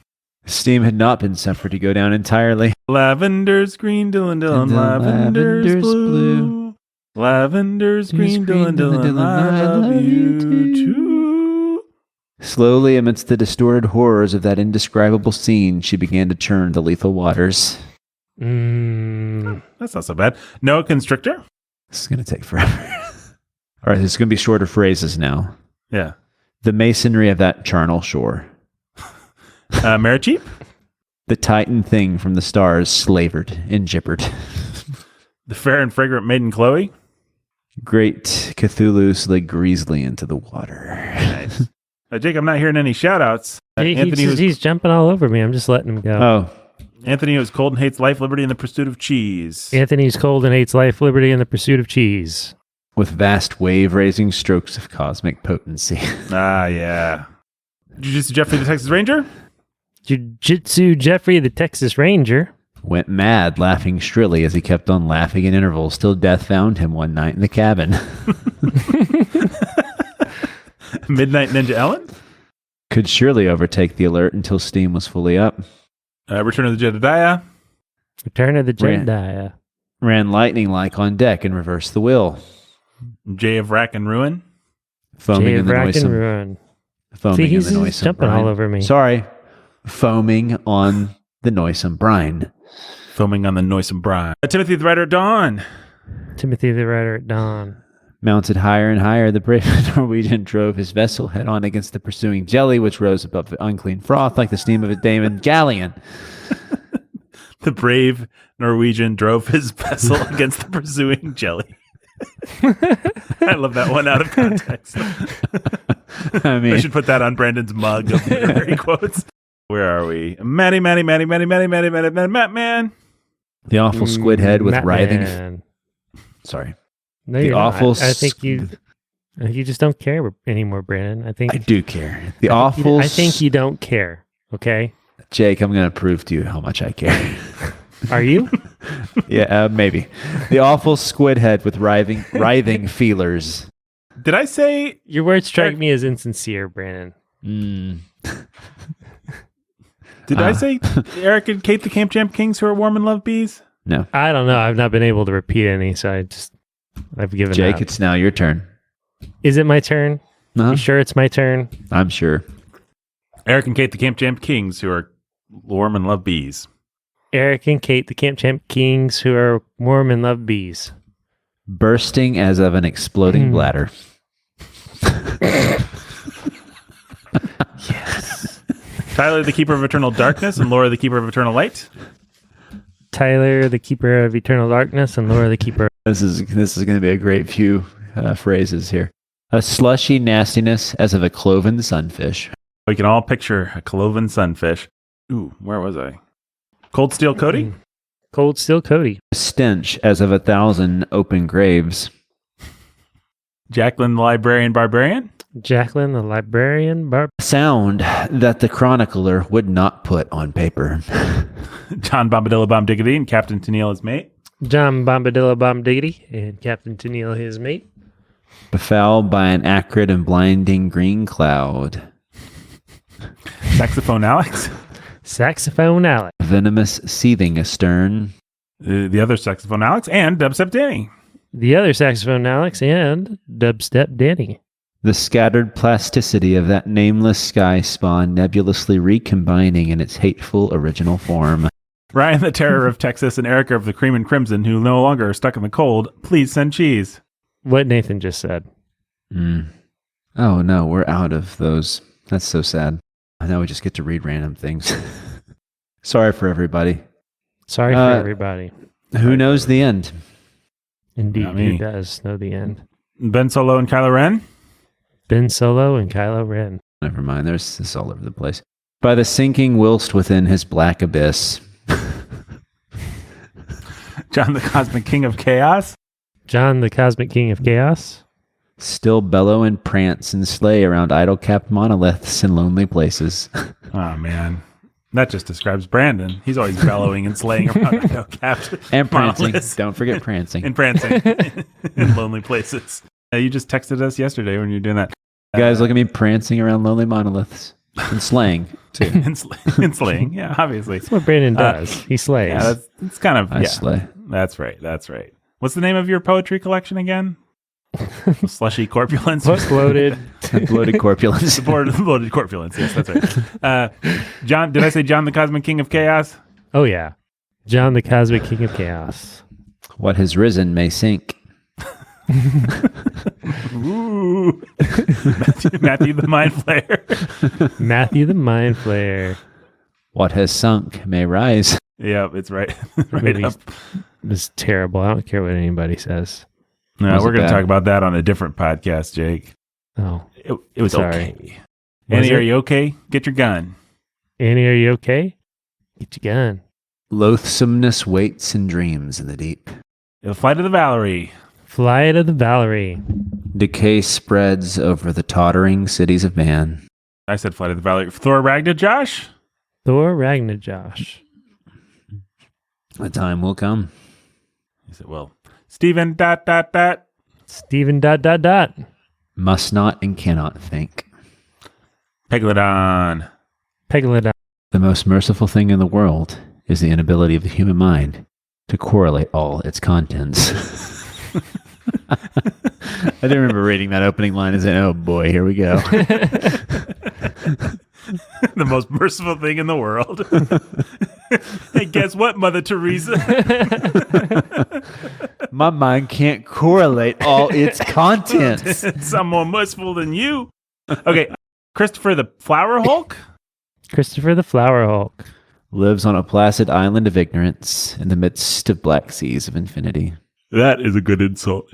Steam had not been suffered to go down entirely. Lavender's green, Dylan, lavender's blue. Lavender's green, Dylan, I love you too. Slowly, amidst the distorted horrors of that indescribable scene, she began to churn the lethal waters. That's not so bad. Noah Constrictor? This is going to take forever. All right, this is going to be shorter phrases now. Yeah. The masonry of that charnel shore. Maricheap? The titan thing from the stars slavered and gibbered. The fair and fragrant maiden Chloe? Great Cthulhu slid greasily into the water. Nice. Jake, I'm not hearing any shout-outs. He's jumping all over me. I'm just letting him go. Oh. Anthony was cold and hates life, liberty, and the pursuit of cheese. Anthony's cold and hates life, liberty, and the pursuit of cheese. With vast wave-raising strokes of cosmic potency. Ah, yeah. Jiu-Jitsu Jeffrey the Texas Ranger? Jiu-Jitsu Jeffrey the Texas Ranger. Went mad, laughing shrilly as he kept on laughing in intervals till death found him one night in the cabin. Midnight Ninja Ellen? Could surely overtake the alert until steam was fully up. Return of the Jedediah? Return of the Jedediah. Ran lightning-like on deck and reversed the wheel. Jay of Rack and Ruin? Foaming in the Rack noisome. and Ruin. Foaming See, in the he's noisome jumping brine. all over me. Sorry. Foaming on the noisome brine. Foaming on the noisome brine. Timothy the Rider at Dawn? Timothy the Rider at Dawn. Mounted higher and higher, the brave Norwegian drove his vessel head-on against the pursuing jelly, which rose above the unclean froth like the steam of a Damon galleon. The brave Norwegian drove his vessel against the pursuing jelly. I love that one out of context. I should put that on Brandon's mug of literary quotes. Where are we? Matty, man. The awful squid head with writhing... Man. Sorry. No, The you're awful not. I think you just don't care anymore, Brandon. I do care. The awful... I think you don't care, okay? Jake, I'm going to prove to you how much I care. Are you? Yeah, maybe. The awful squid head with writhing feelers. Did I say... Your words strike me as insincere, Brandon. Did I say Eric and Kate the Camp Champ Kings who are warm and love bees? No. I don't know. I've not been able to repeat any, so I've given Jake, up. it's now your turn. Is it my turn? Uh-huh. You sure it's my turn? I'm sure. Eric and Kate the Camp Champ Kings who are warm and love bees. Eric and Kate, the Camp Champ Kings, who are warm and love bees. Bursting as of an exploding bladder. Yes. Tyler, the Keeper of Eternal Darkness, and Laura, the Keeper of Eternal Light. Tyler, the Keeper of Eternal Darkness, and Laura, the Keeper. This is going to be a great few phrases here. A slushy nastiness as of a cloven sunfish. We can all picture a cloven sunfish. Ooh, where was I? Cold Steel Cody? Cold Steel Cody. A stench as of 1,000 open graves. Jacqueline the Librarian Barbarian? Jacqueline, the Librarian Sound that the chronicler would not put on paper. John Bombadilla Bomb Diggity and Captain Tennille, his mate. John Bombadilla Bomb Diggity and Captain Tennille, his mate. Befouled by an acrid and blinding green cloud. Saxophone Alex. Saxophone Alex. Venomous seething astern. The other Saxophone Alex and Dubstep Danny. The other Saxophone Alex and Dubstep Danny. The scattered plasticity of that nameless sky spawn nebulously recombining in its hateful original form. Ryan, the Terror of Texas, and Erica of the Cream and Crimson, who no longer are stuck in the cold. Please send cheese. What Nathan just said. Oh, no, we're out of those. That's so sad. Now we just get to read random things. Sorry for everybody. Sorry for everybody. Who knows the end? Indeed, Not me. who does know the end? Ben Solo and Kylo Ren. Ben Solo and Kylo Ren. Never mind. There's this all over the place. By the sinking whilst within his black abyss. John the Cosmic King of Chaos. John the Cosmic King of Chaos. Still bellow and prance and slay around idol-capped monoliths in lonely places. Oh, man. That just describes Brandon. He's always bellowing and slaying around idol-capped And prancing. monoliths. Don't forget prancing. And prancing in lonely places. You just texted us yesterday when you were doing that. You guys look at me prancing around lonely monoliths. And slaying, too. and slaying. Yeah, obviously. That's what Brandon does. He slays. Yeah, that's kind of... I slay. That's right. What's the name of your poetry collection again? Slushy Corpulence? Hook loaded. Bloated corpulence. Bloated corpulence. Yes, that's right. John, did I say John the Cosmic King of Chaos? Oh, yeah. John the Cosmic King of Chaos. What has risen may sink. Ooh. Matthew the Mind Flayer. Matthew the Mind Flayer. What has sunk may rise. Yeah, it's right. Right up. It's terrible. I don't care what anybody says. No, we're going to talk about that on a different podcast, Jake. Oh. It was sorry. okay. Annie, are you okay? Get your gun. Annie, are you okay? Get your gun. Loathsomeness waits and dreams in the deep. It'll fly to the Valerie. Fly to the Valerie. Decay spreads over the tottering cities of man. I said fly to the Valerie. Thor Ragnar Josh? Thor Ragnar Josh. The time will come. He said, well, Stephen ... Stephen ... Must not and cannot think. Pegalodon. Pegalodon. The most merciful thing in the world is the inability of the human mind to correlate all its contents. I do remember reading that opening line and saying, oh boy, here we go. The most merciful thing in the world. Hey, guess what, Mother Teresa? My mind can't correlate all its contents. Some more merciful than you. Okay, Christopher the Flower Hulk? Christopher the Flower Hulk. Lives on a placid island of ignorance in the midst of black seas of infinity. That is a good insult.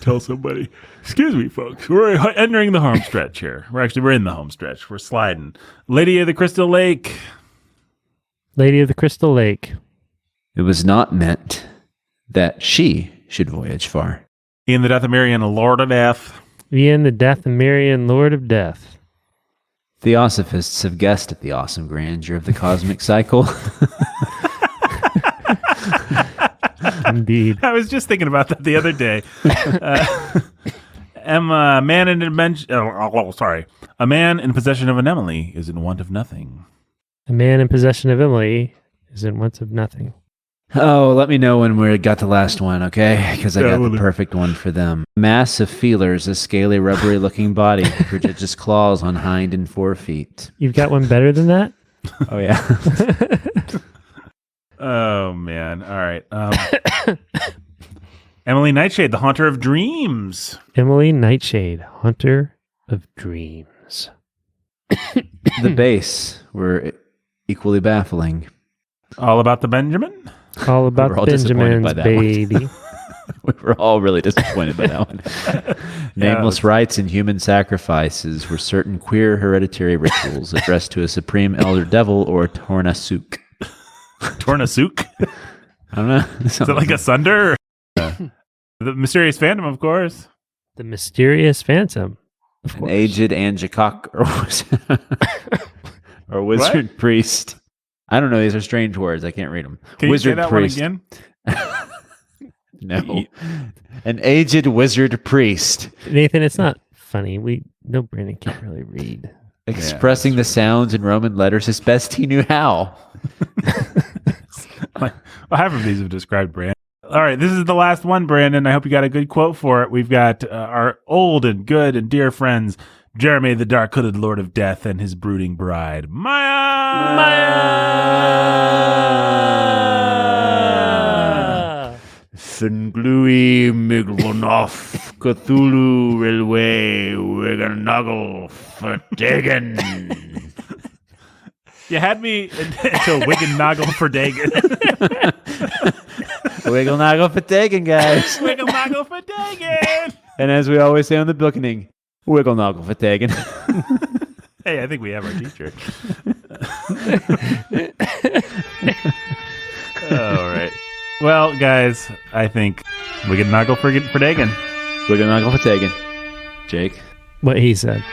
Tell somebody. Excuse me, folks. We're entering the home stretch here. We're in the home stretch. We're sliding. Lady of the Crystal Lake. Lady of the Crystal Lake. It was not meant that she should voyage far. Ian the Death of Marion, Lord of Death. Ian the Death of Marion, Lord of Death. Theosophists have guessed at the awesome grandeur of the cosmic cycle. Indeed. I was just thinking about that the other day. A man in possession of an Emily is in want of nothing. A man in possession of Emily is in want of nothing. Oh, let me know when we got the last one, okay? Because I got the perfect one for them. Mass of feelers, a scaly, rubbery-looking body, prodigious claws on hind and forefeet. You've got one better than that? Oh, yeah. Oh, man. All right. Emily Nightshade, the Haunter of Dreams. Emily Nightshade, Haunter of Dreams. The base were equally baffling. All About the Benjamin? All about all Benjamin's baby. We were all really disappointed by that one. Nameless rites and human sacrifices were certain queer hereditary rituals addressed to a supreme elder devil or Tornasuk. Tornasuk? I don't know. Is it like a sunder? The Mysterious Phantom, of course. The Mysterious Phantom. An aged Angikok or wizard priest. I don't know. These are strange words. I can't read them. Can wizard you say that priest. one again? No. An aged wizard priest. Nathan, it's not funny. Brandon can't really read. Expressing the sounds in Roman letters as best he knew how. Half of these have described Brandon. All right, this is the last one, Brandon. I hope you got a good quote for it. We've got our old and good and dear friends, Jeremy, the dark-hooded Lord of Death, and his brooding bride, Maya! Maya! Senglui Miglvonoff Cthulhu Railway Wiganoggle Verdagen. You had me until Wiganoggle for Dagon. Wiganoggle Verdagen, guys. Wiganoggle for Dagon. And as we always say on the Bookening, Wiganoggle Verdagen. Hey, I think we have our teacher. All right. Well, guys, I think Wiganoggle for Dagon. Wiganoggle Verdagen. Jake. What he said.